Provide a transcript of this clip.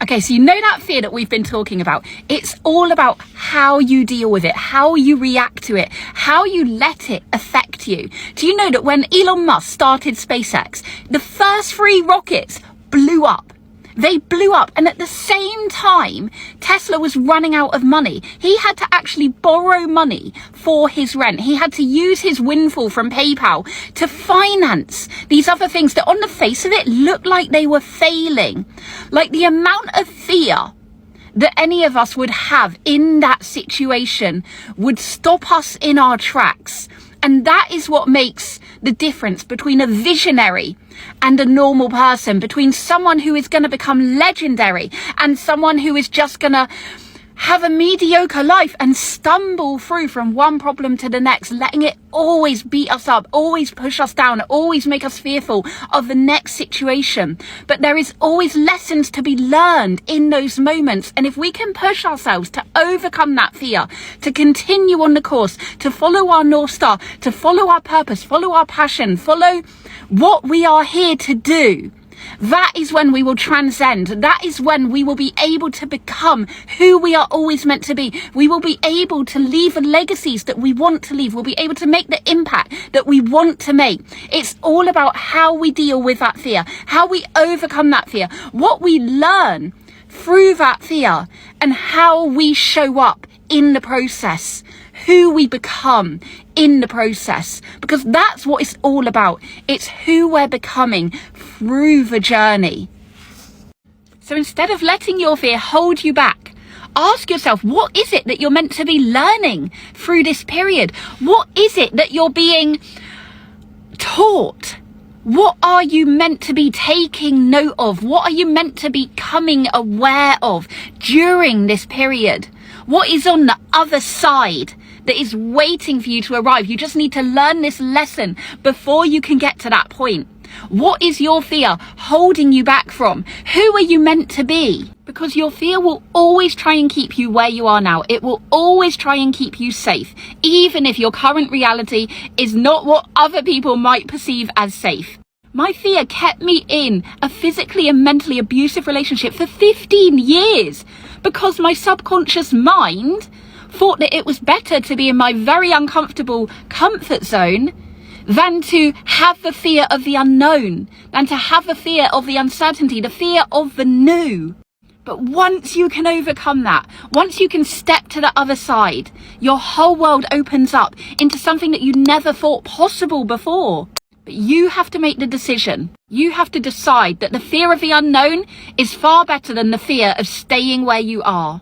Okay, so you know that fear that we've been talking about. It's all about how you deal with it, how you react to it, how you let it affect you. Do you know that when Elon Musk started SpaceX, the first 3 rockets blew up? They blew up, and at the same time, Tesla was running out of money. He had to actually borrow money for his rent. He had to use his windfall from PayPal to finance these other things that on the face of it looked like they were failing. Like the amount of fear that any of us would have in that situation would stop us in our tracks. And that is what makes the difference between a visionary and a normal person, between someone who is going to become legendary and someone who is just going to have a mediocre life and stumble through from one problem to the next, letting it always beat us up, always push us down, always make us fearful of the next situation. But there is always lessons to be learned in those moments. And if we can push ourselves to overcome that fear, to continue on the course, to follow our North Star, to follow our purpose, follow our passion, follow what we are here to do, that is when we will transcend. That is when we will be able to become who we are always meant to be. We will be able to leave the legacies that we want to leave. We'll be able to make the impact that we want to make. It's all about how we deal with that fear, how we overcome that fear, what we learn through that fear, and how we show up in the process, who we become in the process, because that's what it's all about. It's who we're becoming through the journey. So instead of letting your fear hold you back, ask yourself, what is it that you're meant to be learning through this period? What is it that you're being taught? What are you meant to be taking note of? What are you meant to be becoming aware of during this period? What is on the other side that is waiting for you to arrive? You just need to learn this lesson before you can get to that point. What is your fear holding you back from? Who are you meant to be? Because your fear will always try and keep you where you are now. It will always try and keep you safe, even if your current reality is not what other people might perceive as safe. My fear kept me in a physically and mentally abusive relationship for 15 years because my subconscious mind thought that it was better to be in my very uncomfortable comfort zone than to have the fear of the unknown, than to have the fear of the uncertainty, the fear of the new. But once you can overcome that, once you can step to the other side, your whole world opens up into something that you never thought possible before. But you have to make the decision. You have to decide that the fear of the unknown is far better than the fear of staying where you are.